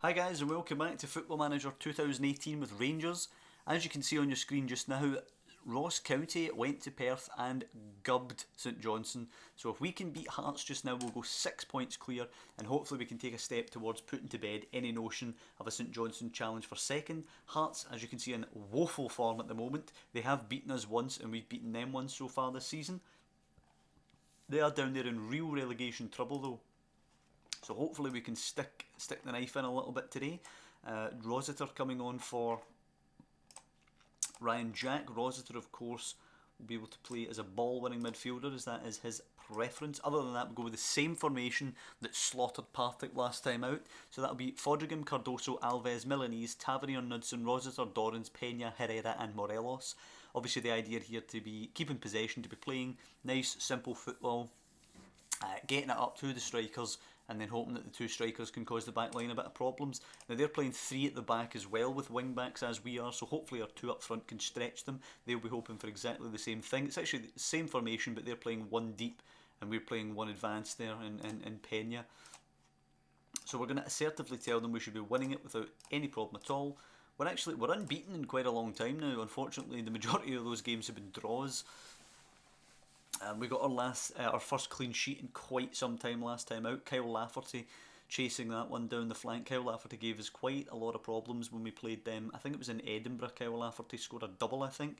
Hi guys and welcome back to Football Manager 2018 with Rangers. As you can see on your screen just now, Ross County went to Perth and gubbed St Johnstone. So if we can beat Hearts just now, we'll go 6 points clear and hopefully we can take a step towards putting to bed any notion of a St Johnstone challenge for second. Hearts, as you can see, in woeful form at the moment. They have beaten us once and we've beaten them once so far this season. They are down there in real relegation trouble though. So hopefully we can stick the knife in a little bit today. Rossiter coming on for Ryan Jack. Rossiter, of course, will be able to play as a ball-winning midfielder, as that is his preference. Other than that, we'll go with the same formation that slaughtered Partick last time out. So that'll be Fodrigan, Cardoso, Alves, Milanese, Tavernier, Knudsen, Rossiter, Dorrans, Pena, Herrera and Morelos. Obviously the idea here to be keeping possession, to be playing nice, simple football, getting it up to the strikers and then hoping that the two strikers can cause the back line a bit of problems. Now they're playing three at the back as well with wing backs as we are, so hopefully our two up front can stretch them. They'll be hoping for exactly the same thing. It's actually the same formation, but they're playing one deep and we're playing one advanced there in Pena. So we're going to assertively tell them we should be winning it without any problem at all. We're unbeaten in quite a long time now. Unfortunately, the majority of those games have been draws. We got our first clean sheet in quite some time last time out. Kyle Lafferty chasing that one down the flank. Kyle Lafferty gave us quite a lot of problems when we played them. I think it was in Edinburgh. Kyle Lafferty scored a double, I think.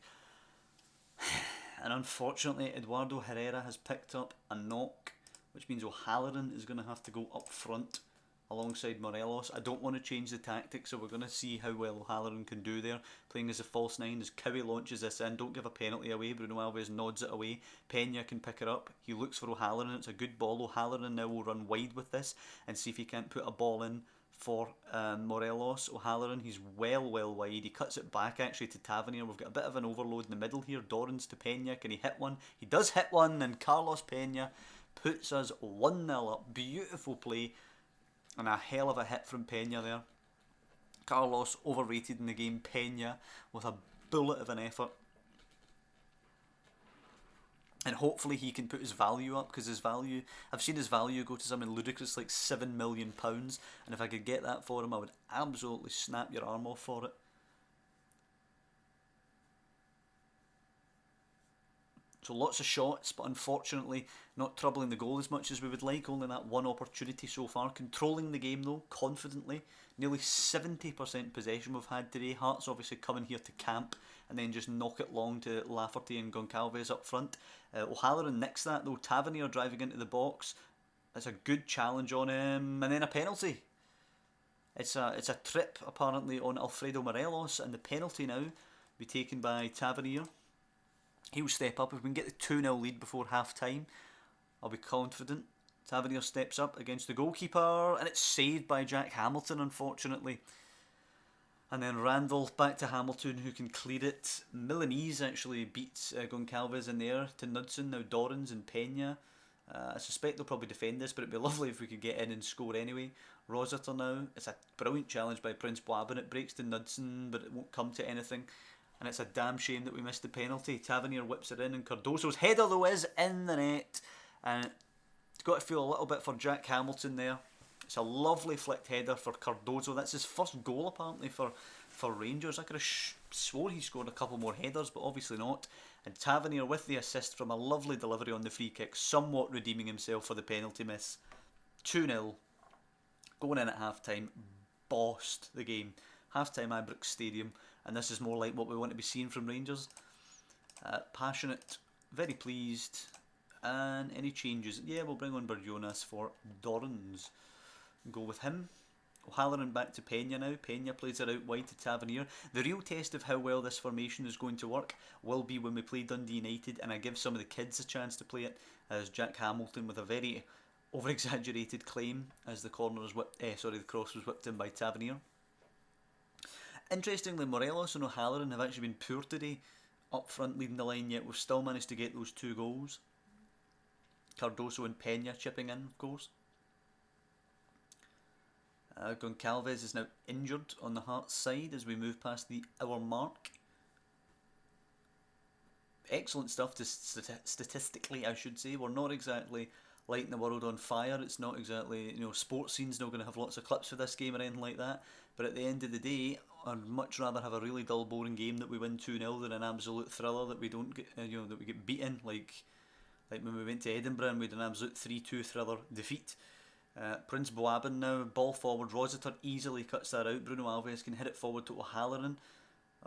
And unfortunately, Eduardo Herrera has picked up a knock, which means O'Halloran is going to have to go up front alongside Morelos. I don't want to change the tactics, so we're going to see how well O'Halloran can do there, playing as a false nine as Cowie launches this in. Don't give a penalty away. Bruno Alves nods it away. Pena can pick it up. He looks for O'Halloran. It's a good ball. O'Halloran now will run wide with this and see if he can't put a ball in for Morelos. O'Halloran, he's well wide. He cuts it back actually to Tavernier. We've got a bit of an overload in the middle here. Dorrans to Pena. Can he hit one? He does hit one, and Carlos Pena puts us 1-0 up. Beautiful play. And a hell of a hit from Pena there. Carlos overrated in the game. Pena with a bullet of an effort. And hopefully he can put his value up, because his value, I've seen his value go to something ludicrous like £7 million. And if I could get that for him, I would absolutely snap your arm off for it. So lots of shots, but unfortunately not troubling the goal as much as we would like. Only that one opportunity so far. Controlling the game though, confidently. Nearly 70% possession we've had today. Hearts obviously coming here to camp and then just knock it long to Lafferty and Goncalves up front. O'Halloran nicks that though. Tavernier driving into the box. That's a good challenge on him. And then a penalty. It's a trip apparently on Alfredo Morelos, and the penalty now be taken by Tavernier. He'll step up. If we can get the 2-0 lead before half time, I'll be confident. Tavernier steps up against the goalkeeper, and it's saved by Jack Hamilton, unfortunately. And then Randall back to Hamilton, who can clear it. Milanese actually beats Goncalves in there to Knudsen. Now Dorrans and Pena. I suspect they'll probably defend this, but it'd be lovely if we could get in and score anyway. Rossiter now. It's a brilliant challenge by Prince Boabin. It breaks to Knudsen, but it won't come to anything. And it's a damn shame that we missed the penalty. Tavernier whips it in, and Cardoso's header though is in the net. And it's got to feel a little bit for Jack Hamilton there. It's a lovely flicked header for Cardoso. That's his first goal apparently for Rangers. I could have swore he scored a couple more headers, but obviously not. And Tavernier with the assist from a lovely delivery on the free kick, somewhat redeeming himself for the penalty miss. 2-0. Going in at half time. Bossed the game. Half time Ibrox Stadium. And this is more like what we want to be seeing from Rangers. Passionate, very pleased. And any changes? Yeah, we'll bring on Berjonas for Dorrans. Go with him. O'Halloran back to Pena now. Pena plays it out wide to Tavernier. The real test of how well this formation is going to work will be when we play Dundee United, and I give some of the kids a chance to play it, as Jack Hamilton with a very over-exaggerated claim as the cross was whipped in by Tavernier. Interestingly, Morelos and O'Halloran have actually been poor today up front leading the line, yet we've still managed to get those 2 goals. Cardoso and Pena chipping in, of course. Goncalves is now injured on the Hearts side as we move past the hour mark. Excellent stuff statistically, I should say. We're not exactly lighting the world on fire. It's not exactly, sports scene's not going to have lots of clips for this game or anything like that. But at the end of the day, I'd much rather have a really dull, boring game that we win 2-0 than an absolute thriller that we don't get, that we get beaten. Like when we went to Edinburgh and we had an absolute 3-2 thriller defeat. Prince Boabin now, ball forward. Rossiter easily cuts that out. Bruno Alves can hit it forward to O'Halloran.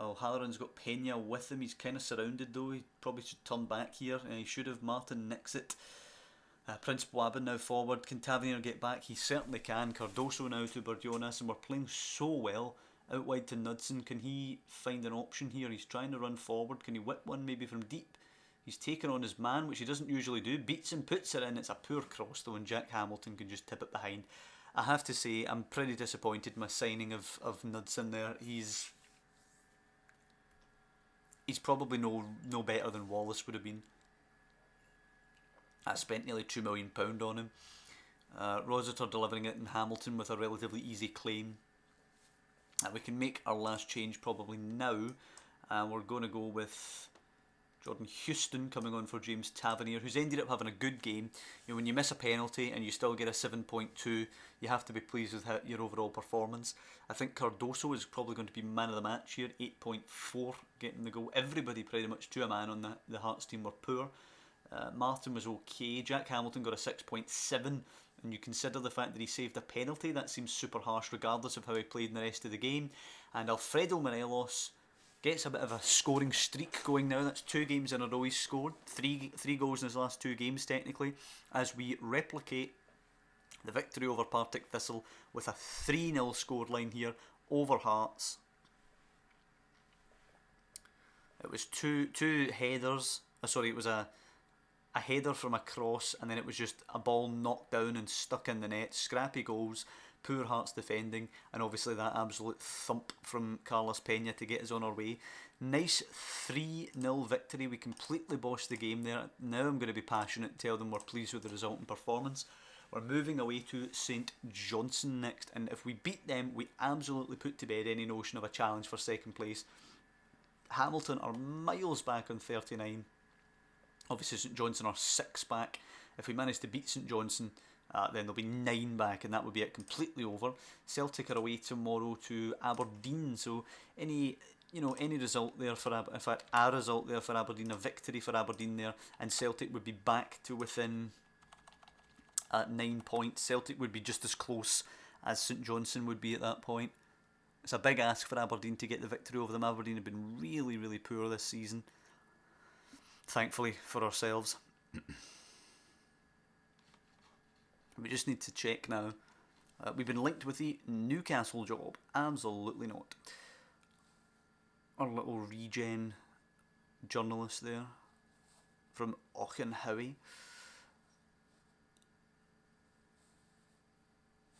O'Halloran's got Pena with him. He's kind of surrounded though. He probably should turn back here. He should have. Martin nicks it. Prince Boabin now forward. Can Tavernier get back? He certainly can. Cardoso now to Bordionas, and we're playing so well. Out wide to Knudsen. Can he find an option here? He's trying to run forward. Can he whip one maybe from deep? He's taken on his man, which he doesn't usually do. Beats and puts it in. It's a poor cross though, and Jack Hamilton can just tip it behind. I have to say, I'm pretty disappointed in my signing of Knudsen there. He's probably no better than Wallace would have been. I spent nearly £2 million on him. Rossiter delivering it, and Hamilton with a relatively easy claim. We can make our last change probably now. We're going to go with Jordan Houston coming on for James Tavernier, who's ended up having a good game. When you miss a penalty and you still get a 7.2, you have to be pleased with your overall performance. I think Cardoso is probably going to be man of the match here, 8.4 getting the goal. Everybody pretty much to a man on the Hearts team were poor. Martin was okay. Jack Hamilton got a 6.7, and you consider the fact that he saved a penalty, that seems super harsh regardless of how he played in the rest of the game. And Alfredo Morelos gets a bit of a scoring streak going now. That's 2 games in a row he's scored. Three goals in his last 2 games technically, as we replicate the victory over Partick Thistle with a 3-0 scoreline here over Hearts. It was two headers. It was a header from a cross, and then it was just a ball knocked down and stuck in the net. Scrappy goals, poor Hearts defending, and obviously that absolute thump from Carlos Pena to get us on our way. Nice 3-0 victory. We completely bossed the game there. Now I'm going to be passionate and tell them we're pleased with the result and performance. We're moving away to St Johnstone next, and if we beat them, we absolutely put to bed any notion of a challenge for second place. Hamilton are miles back on 39. Obviously St Johnstone are 6 back. If we manage to beat St Johnstone, then there'll be 9 back, and that would be it completely over. Celtic are away tomorrow to Aberdeen, so any result there for in fact a result there for Aberdeen, a victory for Aberdeen there, and Celtic would be back to within 9 points. Celtic would be just as close as St Johnstone would be at that point. It's a big ask for Aberdeen to get the victory over them. Aberdeen have been really, really poor this season, thankfully for ourselves. We just need to check now. We've been linked with the Newcastle job. Absolutely not. Our little regen journalist there from Auchenhowie.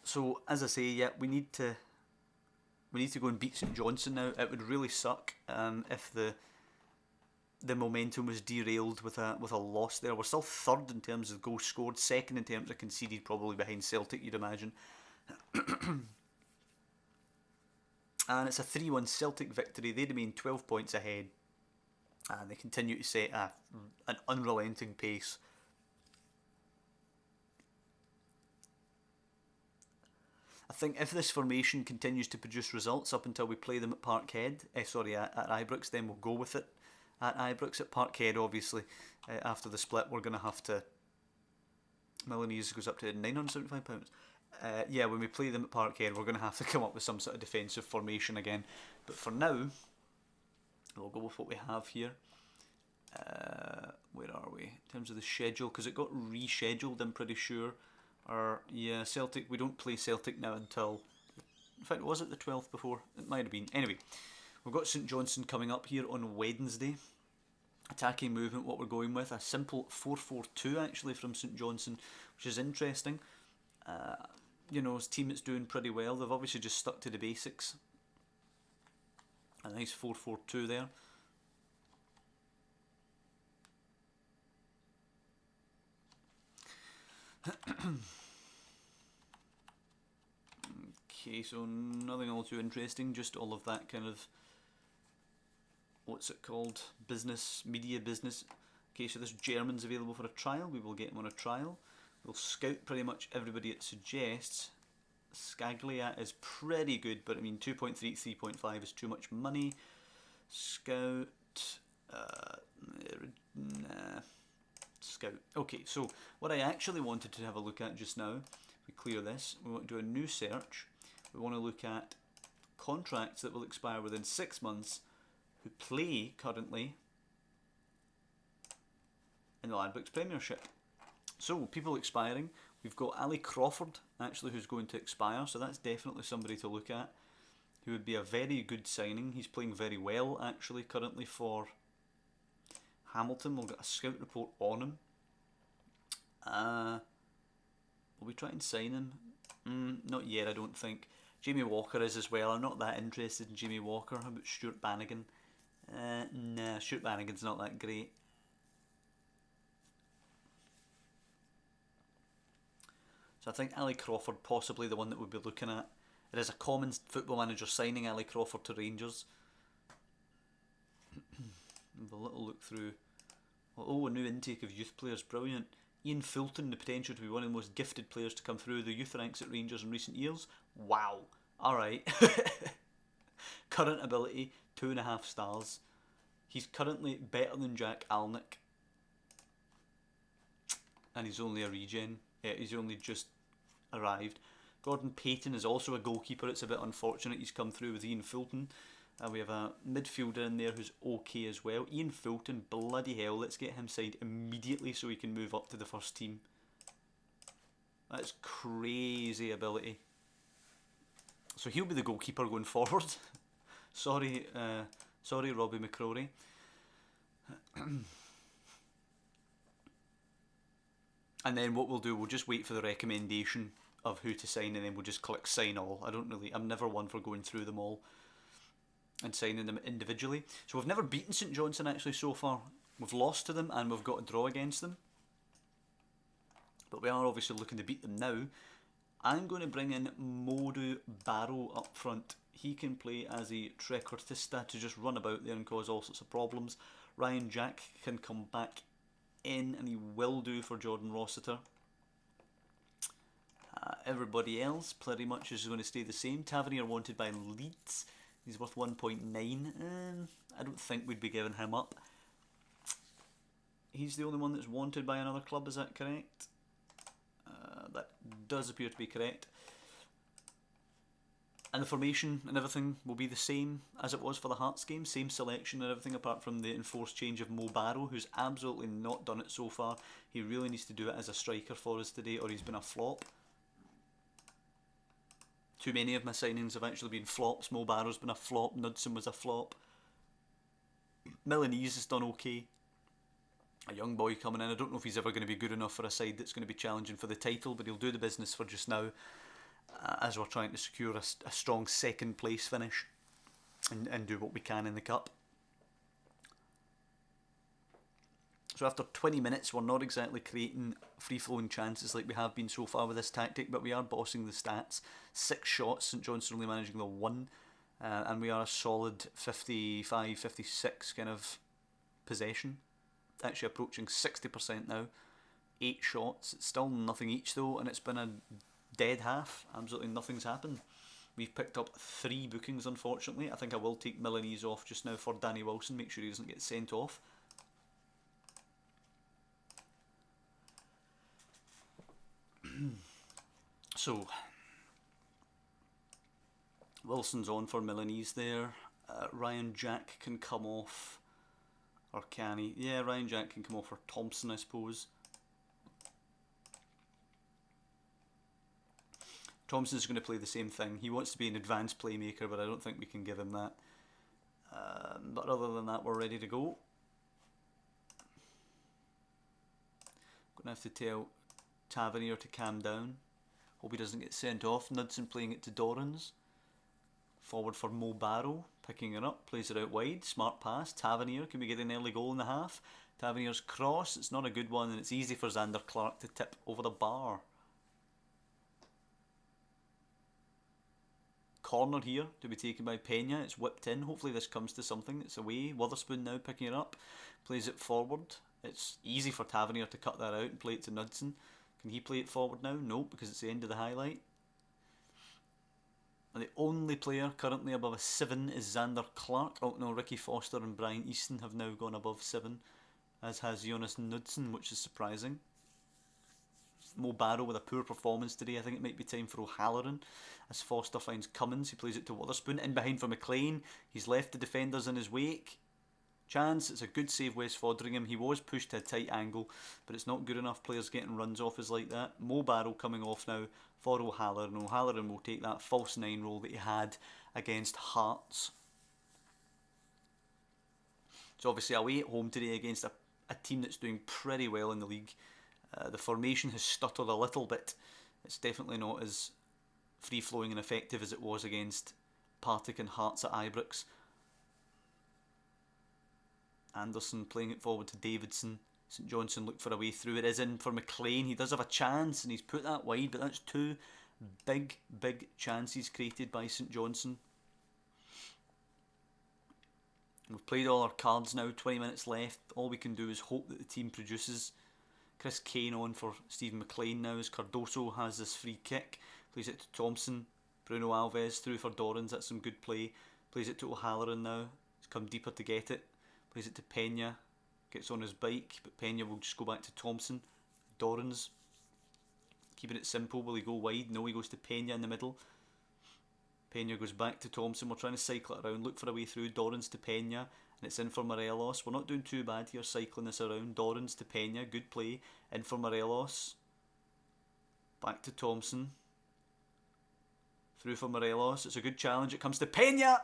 So as I say, yeah, we need to go and beat St Johnstone now. It would really suck if the momentum was derailed with a loss there. We're still 3rd in terms of goals scored, 2nd in terms of conceded, probably behind Celtic, you'd imagine. And it's a 3-1 Celtic victory. They remain 12 points ahead, and they continue to set an unrelenting pace. I think if this formation continues to produce results up until we play them at Parkhead, at Ibrox, then we'll go with it. At Ibrox, at Parkhead, obviously, after the split, we're going to have to... Milanese goes up to £975. Yeah, when we play them at Parkhead, we're going to have to come up with some sort of defensive formation again. But for now, we'll go with what we have here. Where are we? In terms of the schedule, because it got rescheduled, I'm pretty sure. Celtic, we don't play Celtic now until... In fact, was it the 12th before? It might have been. Anyway, we've got St Johnstone coming up here on Wednesday. Attacking movement, what we're going with, a simple 4-4-2 actually from St Johnstone, which is interesting. His team that's doing pretty well. They've obviously just stuck to the basics. A nice 4-4-2 there. Okay, so nothing all too interesting, just all of that kind of, what's it called, media business. Okay, so this German's available for a trial. We will get him on a trial. We'll scout pretty much everybody it suggests. Scaglia is pretty good, but I mean 2.3, 3.5 is too much money. Scout, nah, scout. Okay, so what I actually wanted to have a look at just now, we clear this, we want to do a new search. We want to look at contracts that will expire within 6 months who play currently in the Ladbrokes Premiership. So, people expiring. We've got Ali Crawford, actually, who's going to expire, so that's definitely somebody to look at, who would be a very good signing. He's playing very well, actually, currently for Hamilton. We'll get a scout report on him. Will we try and sign him? Not yet, I don't think. Jamie Walker is as well. I'm not that interested in Jamie Walker. How about Stuart Bannigan? Nah, Stuart Bannigan's not that great. So I think Ali Crawford possibly the one that we'll be looking at. It is a common Football Manager signing, Ali Crawford to Rangers. Have a little look through. Oh, a new intake of youth players, brilliant. Ian Fulton, the potential to be one of the most gifted players to come through the youth ranks at Rangers in recent years. Wow. Alright. Current ability, 2.5 stars. He's currently better than Jack Alnwick. And he's only a regen. Yeah, he's only just arrived. Gordon Payton is also a goalkeeper. It's a bit unfortunate he's come through with Ian Fulton. We have a midfielder in there who's okay as well. Ian Fulton, bloody hell, let's get him signed immediately so he can move up to the first team. That's crazy ability. So he'll be the goalkeeper going forward. Sorry, Robbie McCrory. And then what we'll do, we'll just wait for the recommendation of who to sign, and then we'll just click sign all. I'm never one for going through them all and signing them individually. So we've never beaten St Johnstone actually so far. We've lost to them and we've got a draw against them. But we are obviously looking to beat them now. I'm going to bring in Modu Barrow up front. He can play as a trequartista to just run about there and cause all sorts of problems. Ryan Jack can come back in, and he will do for Jordan Rossiter. Everybody else pretty much is going to stay the same. Tavernier wanted by Leeds. He's worth 1.9. I don't think we'd be giving him up. He's the only one that's wanted by another club, is that correct? That does appear to be correct. And the formation and everything will be the same as it was for the Hearts game. Same selection and everything apart from the enforced change of Mo Barrow, who's absolutely not done it so far. He really needs to do it as a striker for us today, or he's been a flop. Too many of my signings have actually been flops. Mo Barrow's been a flop. Knudsen was a flop. Milanese has done okay. A young boy coming in. I don't know if he's ever going to be good enough for a side that's going to be challenging for the title, but he'll do the business for just now, as we're trying to secure a strong second place finish and do what we can in the cup. So after 20 minutes, we're not exactly creating free-flowing chances like we have been so far with this tactic, but we are bossing the stats. 6 shots, St Johnstone only managing the 1, and we are a solid 55, 56 kind of possession. Actually approaching 60% now. 8 shots, it's still nothing each though, and it's been a dead half. Absolutely nothing's happened. We've picked up 3 bookings, unfortunately. I think I will take Milanese off just now for Danny Wilson, make sure he doesn't get sent off. So, Wilson's on for Milanese there. Ryan Jack can come off, or can he? Yeah, Ryan Jack can come off for Thompson, I suppose. Thompson's going to play the same thing. He wants to be an advanced playmaker, but I don't think we can give him that. But other than that, we're ready to go. Going to have to tell Tavernier to calm down. Hope he doesn't get sent off. Knudsen playing it to Dorrans. Forward for Mo Barrow, picking it up, plays it out wide. Smart pass. Tavernier, can we get an early goal in the half? Tavernier's cross, it's not a good one, and it's easy for Xander Clark to tip over the bar. Corner here to be taken by Pena. It's whipped in. Hopefully this comes to something. It's away. Witherspoon now picking it up. Plays it forward. It's easy for Tavernier to cut that out and play it to Knudsen. Can he play it forward now? Nope, because it's the end of the highlight. And the only player currently above a 7 is Xander Clark. Oh no, Ricky Foster and Brian Easton have now gone above 7, as has Jonas Knudsen, which is surprising. Mo Barrow with a poor performance today. I think it might be time for O'Halloran as Foster finds Cummins. He plays it to Witherspoon. In behind for McLean. He's left the defenders in his wake. Chance, it's a good save, Wes Foderingham. He was pushed to a tight angle, but it's not good enough. Players getting runs off is like that. Mo Barrow coming off now for O'Halloran. O'Halloran will take that false 9 role that he had against Hearts. So obviously away at home today against a team that's doing pretty well in the league. The formation has stuttered a little bit. It's definitely not as free-flowing and effective as it was against Partick and Hearts at Ibrox. Anderson playing it forward to Davidson. St Johnstone look for a way through. It is in for McLean. He does have a chance and he's put that wide, but that's 2 big chances created by St Johnstone. We've played all our cards now, 20 minutes left. All we can do is hope that the team produces. Chris Kane on for Stephen McLean now as Cardoso has this free kick. Plays it to Thompson. Bruno Alves through for Dorrans. That's some good play. Plays it to O'Halloran now. He's come deeper to get it. Plays it to Pena. Gets on his bike, but Pena will just go back to Thompson. Dorrans. Keeping it simple. Will he go wide? No, he goes to Pena in the middle. Pena goes back to Thompson. We're trying to cycle it around. Look for a way through. Dorrans to Pena. And it's in for Morelos. We're not doing too bad here cycling this around. Dorrans to Pena. Good play. In for Morelos. Back to Thompson. Through for Morelos. It's a good challenge. It comes to Pena.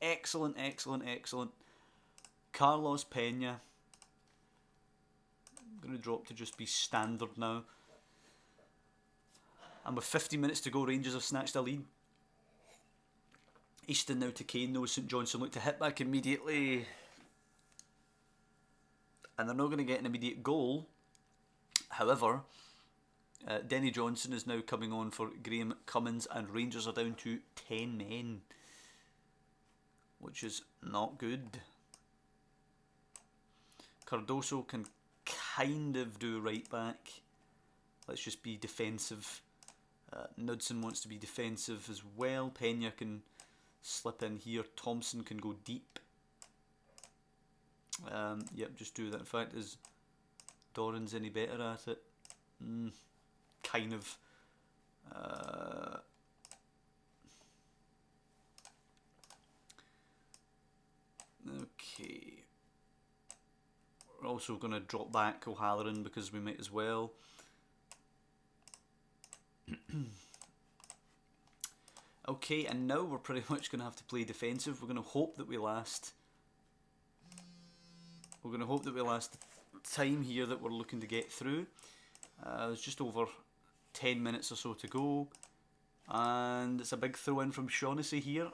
Excellent. Carlos Pena. I'm going to drop to just be standard now. And with 15 minutes to go, Rangers have snatched a lead. Easton now to Kane, though. St Johnstone look to hit back immediately. And they're not going to get an immediate goal. However, Denny Johnson is now coming on for Graham Cummins, and Rangers are down to 10 men, which is not good. Cardoso can kind of do right back. Let's just be defensive. Knudsen wants to be defensive as well. Pena can slip in here. Thompson can go deep. Yep, just do that. In fact, is Dorrans any better at it? Kind of. Okay. We're also going to drop back O'Halloran because we might as well. Okay, and now we're pretty much going to have to play defensive. We're going to hope that we last. We're going to hope that we last the time here that we're looking to get through. There's just over 10 minutes or so to go, and it's a big throw in from Shaughnessy here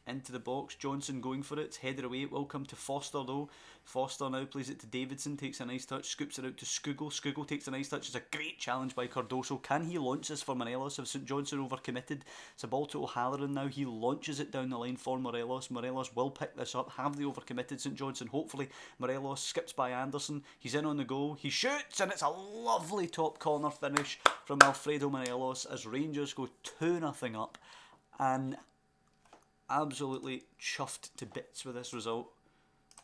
into the box. Johnson going for it. It's headed away. It will come to Foster though. Foster now plays it to Davidson. Takes a nice touch. Scoops it out to Skugel. Skugel takes a nice touch. It's a great challenge by Cardoso. Can he launch this for Morelos? Have St Johnstone overcommitted? It's a ball to O'Halloran now. He launches it down the line for Morelos. Morelos will pick this up. Have they overcommitted St Johnstone? Hopefully. Morelos skips by Anderson. He's in on the go. He shoots, and it's a lovely top corner finish from Alfredo Morelos as Rangers go 2-0 up, and absolutely chuffed to bits with this result.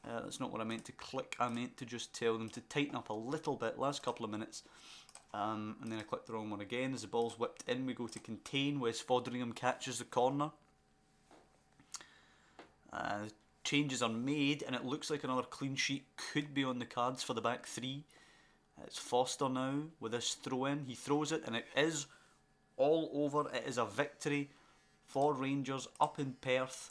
That's not what I meant to click. I meant to just tell them to tighten up a little bit. Last couple of minutes. And then I clicked the wrong one again. As the ball's whipped in, we go to contain. Wes Foderingham catches the corner. Changes are made, and it looks like another clean sheet could be on the cards for the back three. It's Foster now with this throw in. He throws it, and it is all over. It is a victory for Rangers up in Perth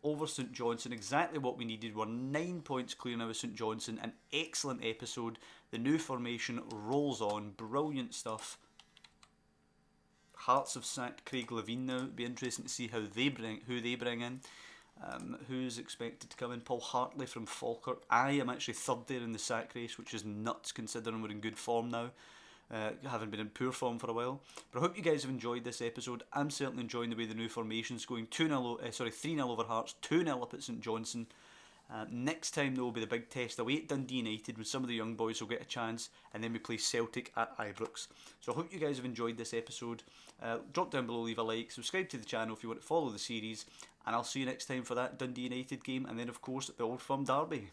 over St Johnstone. Exactly what we needed. We're 9 points clear now of St Johnstone. An excellent episode. The new formation rolls on. Brilliant stuff. Hearts have sacked Craig Levine now. It'd be interesting to see who they bring in. Who's expected to come in? Paul Hartley from Falkirk. I am actually third there in the sack race, which is nuts considering we're in good form now. Haven't been in poor form for a while. But I hope you guys have enjoyed this episode. I'm certainly enjoying the way the new formation's going. 3-0 over Hearts, 2-0 up at St Johnstone. Next time, though, will be the big test away at Dundee United when some of the young boys will get a chance, and then we play Celtic at Ibrox. So I hope you guys have enjoyed this episode. Drop down below, leave a like, subscribe to the channel if you want to follow the series, and I'll see you next time for that Dundee United game, and then of course at the Old Firm derby.